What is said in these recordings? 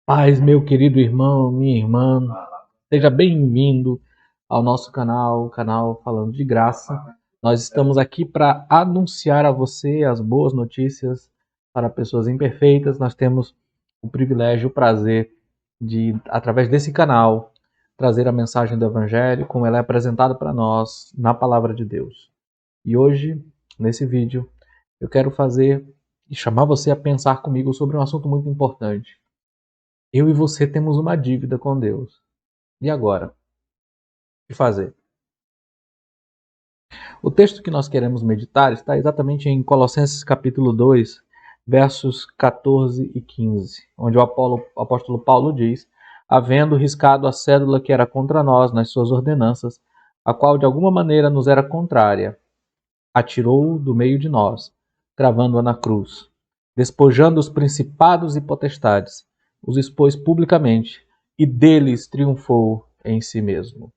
Paz, meu querido irmão, minha irmã, seja bem-vindo ao nosso canal, o canal Falando de Graça. Nós estamos aqui para anunciar a você as boas notícias para pessoas imperfeitas. Nós temos o privilégio, o prazer de, através desse canal, trazer a mensagem do Evangelho como ela é apresentada para nós na Palavra de Deus. E hoje, nesse vídeo, eu quero fazer e chamar você a pensar comigo sobre um assunto muito importante. Eu e você temos uma dívida com Deus. E agora? O que fazer? O texto que nós queremos meditar está exatamente em Colossenses capítulo 2, versos 14 e 15, onde o apóstolo Paulo diz: havendo riscado a cédula que era contra nós nas suas ordenanças, a qual de alguma maneira nos era contrária, atirou-o do meio de nós, cravando-a na cruz. Despojando os principados e potestades, os expôs publicamente, e deles triunfou em si mesmo.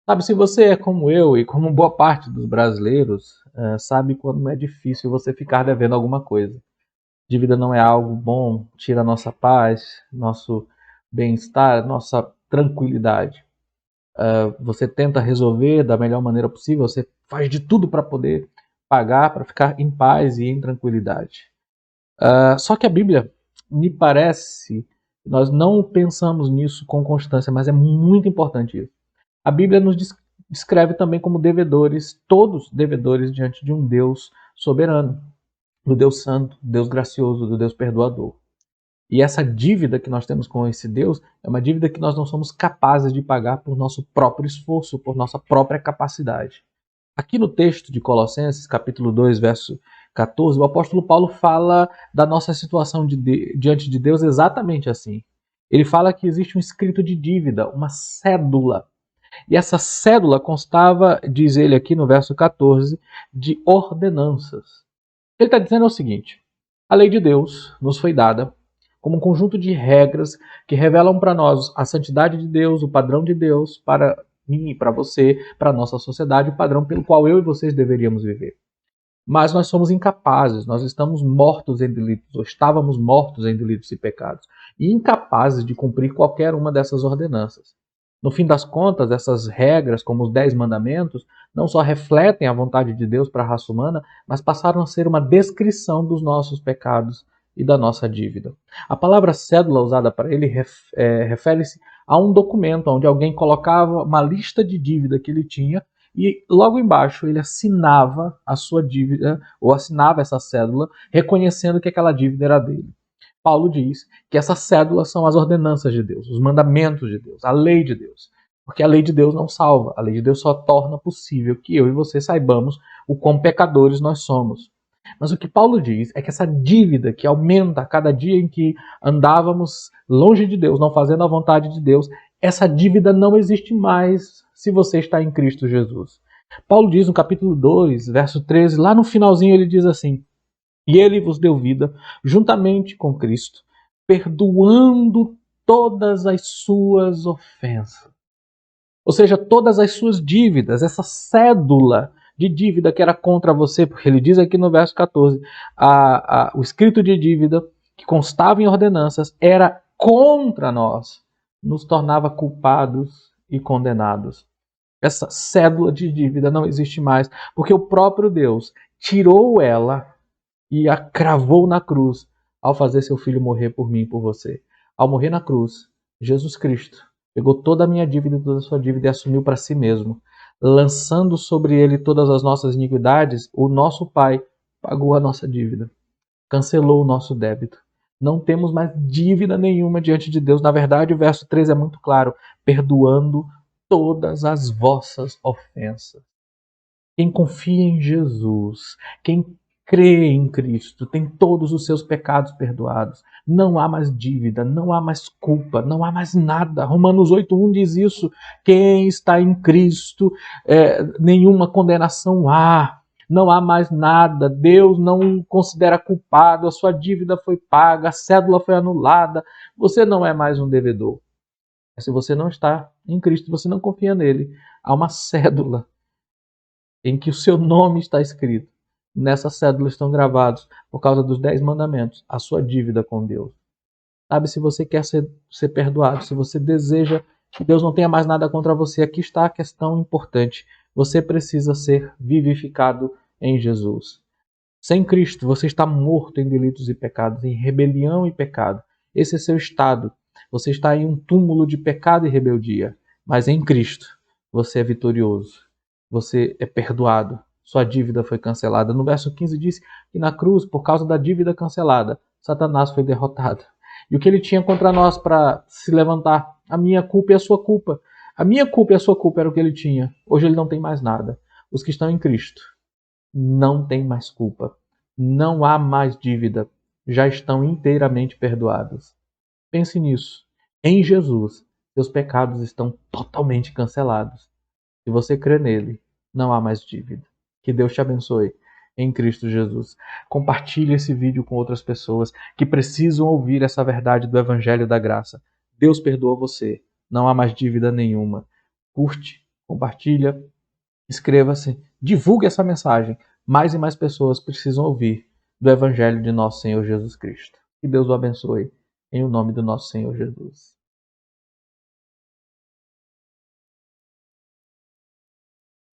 Sabe, se você é como eu e como boa parte dos brasileiros, sabe quando é difícil você ficar devendo alguma coisa. Dívida não é algo bom, tira a nossa paz, nosso bem-estar, nossa tranquilidade. Você tenta resolver da melhor maneira possível, você faz de tudo para poder pagar, para ficar em paz e em tranquilidade. Só que a Bíblia, me parece, nós não pensamos nisso com constância, mas é muito importante isso. A Bíblia nos descreve também como devedores, todos devedores diante de um Deus soberano, do Deus santo, do Deus gracioso, do Deus perdoador. E essa dívida que nós temos com esse Deus é uma dívida que nós não somos capazes de pagar por nosso próprio esforço, por nossa própria capacidade. Aqui no texto de Colossenses, capítulo 2, verso 14, o apóstolo Paulo fala da nossa situação diante de Deus exatamente assim. Ele fala que existe um escrito de dívida, uma cédula. E essa cédula constava, diz ele aqui no verso 14, de ordenanças. Ele está dizendo o seguinte: a lei de Deus nos foi dada como um conjunto de regras que revelam para nós a santidade de Deus, o padrão de Deus para mim e para você, para a nossa sociedade, o padrão pelo qual eu e vocês deveríamos viver. Mas nós somos incapazes, nós estamos mortos em delitos, ou estávamos mortos em delitos e pecados, e incapazes de cumprir qualquer uma dessas ordenanças. No fim das contas, essas regras, como os 10 mandamentos, não só refletem a vontade de Deus para a raça humana, mas passaram a ser uma descrição dos nossos pecados e da nossa dívida. A palavra cédula usada para ele refere-se a um documento onde alguém colocava uma lista de dívida que ele tinha e logo embaixo ele assinava a sua dívida, ou assinava essa cédula, reconhecendo que aquela dívida era dele. Paulo diz que essas cédulas são as ordenanças de Deus, os mandamentos de Deus, a lei de Deus. Porque a lei de Deus não salva, a lei de Deus só torna possível que eu e você saibamos o quão pecadores nós somos. Mas o que Paulo diz é que essa dívida que aumenta a cada dia em que andávamos longe de Deus, não fazendo a vontade de Deus, essa dívida não existe mais se você está em Cristo Jesus. Paulo diz no capítulo 2, verso 13, lá no finalzinho ele diz assim: e ele vos deu vida juntamente com Cristo, perdoando todas as suas ofensas. Ou seja, todas as suas dívidas, essa cédula de dívida que era contra você, porque ele diz aqui no verso 14, o escrito de dívida que constava em ordenanças era contra nós, nos tornava culpados e condenados. Essa cédula de dívida não existe mais, porque o próprio Deus tirou ela e a cravou na cruz ao fazer seu filho morrer por mim e por você. Ao morrer na cruz, Jesus Cristo pegou toda a minha dívida e toda a sua dívida e assumiu para si mesmo. Lançando sobre ele todas as nossas iniquidades, o nosso Pai pagou a nossa dívida, cancelou o nosso débito. Não temos mais dívida nenhuma diante de Deus. Na verdade, o verso 3 é muito claro: perdoando todas as vossas ofensas. Quem confia em Jesus, quem crê em Cristo, tem todos os seus pecados perdoados. Não há mais dívida, não há mais culpa, não há mais nada. Romanos 8:1 diz isso. Quem está em Cristo, nenhuma condenação há. Não há mais nada. Deus não o considera culpado. A sua dívida foi paga, a cédula foi anulada. Você não é mais um devedor. Se você não está em Cristo, você não confia nele, há uma cédula em que o seu nome está escrito Nessa cédula estão gravados, por causa dos 10 mandamentos, a sua dívida com Deus. Sabe, se você quer ser perdoado, se você deseja que Deus não tenha mais nada contra você, aqui está a questão importante. Você precisa ser vivificado em Jesus. Sem Cristo, você está morto em delitos e pecados, em rebelião e pecado. Esse é seu estado. Você está em um túmulo de pecado e rebeldia. Mas em Cristo, você é vitorioso. Você é perdoado. Sua dívida foi cancelada. No verso 15 diz que na cruz, por causa da dívida cancelada, Satanás foi derrotado. E o que ele tinha contra nós para se levantar? A minha culpa e a sua culpa. A minha culpa e a sua culpa era o que ele tinha. Hoje ele não tem mais nada. Os que estão em Cristo não têm mais culpa. Não há mais dívida. Já estão inteiramente perdoados. Pense nisso. Em Jesus, seus pecados estão totalmente cancelados. Se você crê nele, não há mais dívida. Que Deus te abençoe em Cristo Jesus. Compartilhe esse vídeo com outras pessoas que precisam ouvir essa verdade do Evangelho da Graça. Deus perdoa você. Não há mais dívida nenhuma. Curte, compartilha, inscreva-se, divulgue essa mensagem. Mais e mais pessoas precisam ouvir do Evangelho de nosso Senhor Jesus Cristo. Que Deus o abençoe em o nome do nosso Senhor Jesus.